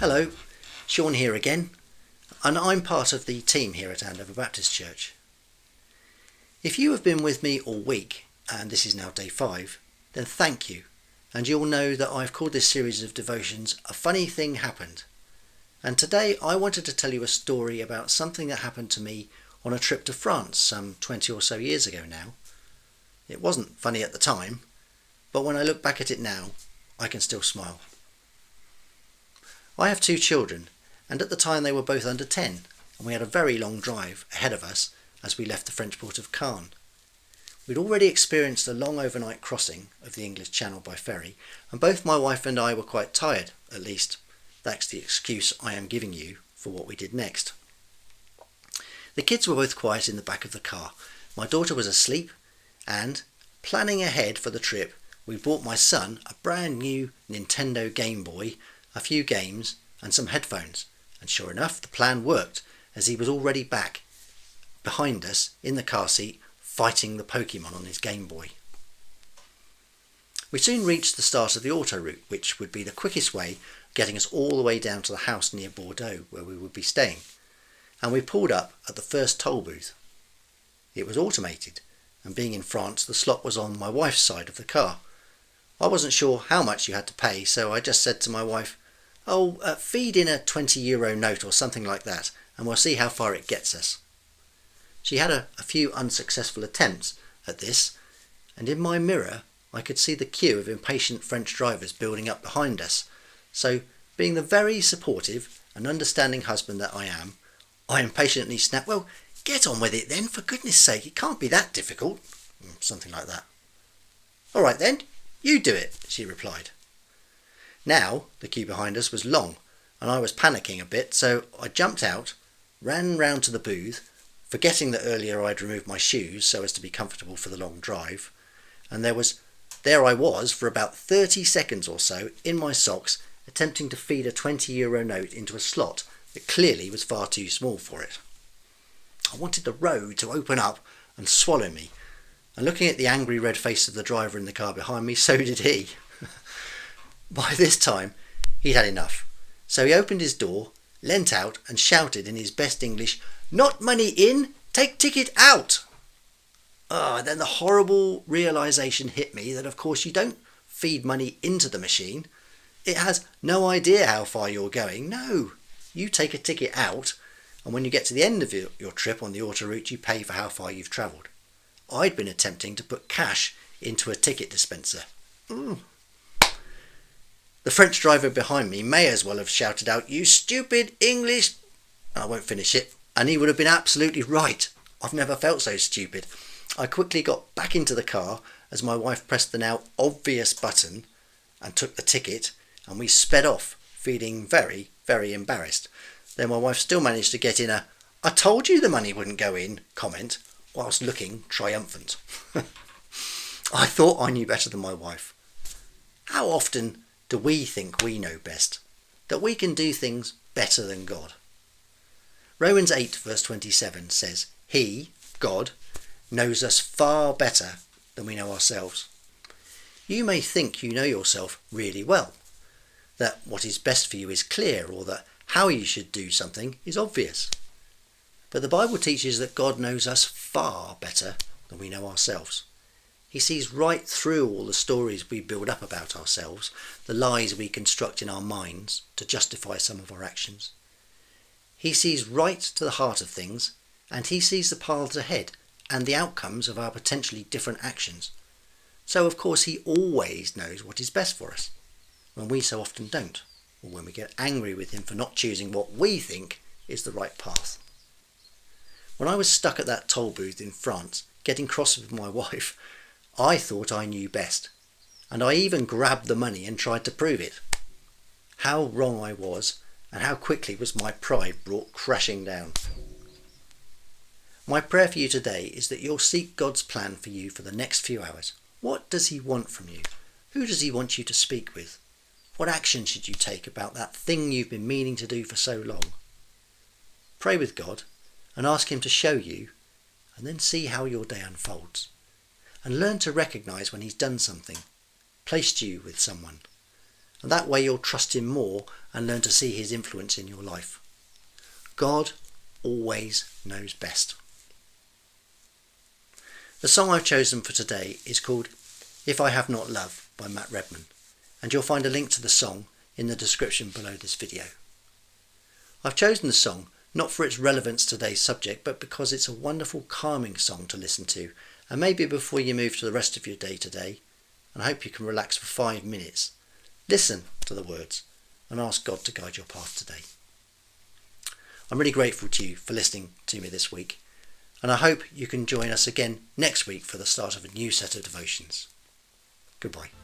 Hello, Sean here again, and I'm part of the team here at Andover Baptist Church. If you have been with me all week, and this is now day 5, then thank you, and you'll know that I've called this series of devotions A Funny Thing Happened. And today I wanted to tell you a story about something that happened to me on a trip to France some 20 or so years ago now. It wasn't funny at the time, but when I look back at it now, I can still smile. I have 2 children, and at the time they were both under 10, and we had a very long drive ahead of us as we left the French port of Caen. We'd already experienced a long overnight crossing of the English Channel by ferry, and both my wife and I were quite tired, at least that's the excuse I am giving you for what we did next. The kids were both quiet in the back of the car. My daughter was asleep, and, planning ahead for the trip, we bought my son a brand new Nintendo Game Boy, a few games and some headphones, and sure enough the plan worked, as he was already back behind us in the car seat fighting the Pokemon on his Game Boy. We soon reached the start of the autoroute, which would be the quickest way getting us all the way down to the house near Bordeaux where we would be staying, and we pulled up at the first toll booth. It was automated, and being in France the slot was on my wife's side of the car. I wasn't sure how much you had to pay, so I just said to my wife, feed in a €20 note or something like that, and we'll see how far it gets us. She had a few unsuccessful attempts at this, and in my mirror I could see the queue of impatient French drivers building up behind us. So, being the very supportive and understanding husband that I am, I impatiently snapped, "Well, get on with it then, for goodness sake, it can't be that difficult." Something like that. "All right then, you do it," she replied. Now, the queue behind us was long, and I was panicking a bit, so I jumped out, ran round to the booth, forgetting that earlier I'd removed my shoes so as to be comfortable for the long drive, and there I was for about 30 seconds or so in my socks, attempting to feed a €20 note into a slot that clearly was far too small for it. I wanted the road to open up and swallow me, and looking at the angry red face of the driver in the car behind me, so did he. By this time, he'd had enough, so he opened his door, leant out and shouted in his best English, "Not money in, take ticket out!" Then the horrible realisation hit me that of course you don't feed money into the machine. It has no idea how far you're going. No, you take a ticket out, and when you get to the end of your trip on the autoroute, you pay for how far you've travelled. I'd been attempting to put cash into a ticket dispenser. The French driver behind me may as well have shouted out, "You stupid English..." I won't finish it, and he would have been absolutely right. I've never felt so stupid. I quickly got back into the car as my wife pressed the now obvious button and took the ticket, and we sped off, feeling very, very embarrassed. Then my wife still managed to get in a "I told you the money wouldn't go in" comment, whilst looking triumphant. I thought I knew better than my wife. How often do we think we know best, that we can do things better than God? Romans 8 verse 27 says, "He, God, knows us far better than we know ourselves." You may think you know yourself really well, that what is best for you is clear, or that how you should do something is obvious. But the Bible teaches that God knows us far better than we know ourselves. He sees right through all the stories we build up about ourselves, the lies we construct in our minds to justify some of our actions. He sees right to the heart of things, and he sees the paths ahead and the outcomes of our potentially different actions. So of course he always knows what is best for us, when we so often don't, or when we get angry with him for not choosing what we think is the right path. When I was stuck at that toll booth in France, getting cross with my wife, I thought I knew best, and I even grabbed the money and tried to prove it. How wrong I was, and how quickly was my pride brought crashing down. My prayer for you today is that you'll seek God's plan for you for the next few hours. What does he want from you? Who does he want you to speak with? What action should you take about that thing you've been meaning to do for so long? Pray with God and ask him to show you, and then see how your day unfolds. And learn to recognise when he's done something, placed you with someone, and that way you'll trust him more and learn to see his influence in your life. God always knows best. The song I've chosen for today is called If I Have Not Love by Matt Redman, and you'll find a link to the song in the description below this video. I've chosen the song not for its relevance to today's subject, but because it's a wonderful calming song to listen to, and maybe before you move to the rest of your day today, and I hope you can relax for 5 minutes, listen to the words and ask God to guide your path today. I'm really grateful to you for listening to me this week, and I hope you can join us again next week for the start of a new set of devotions. Goodbye.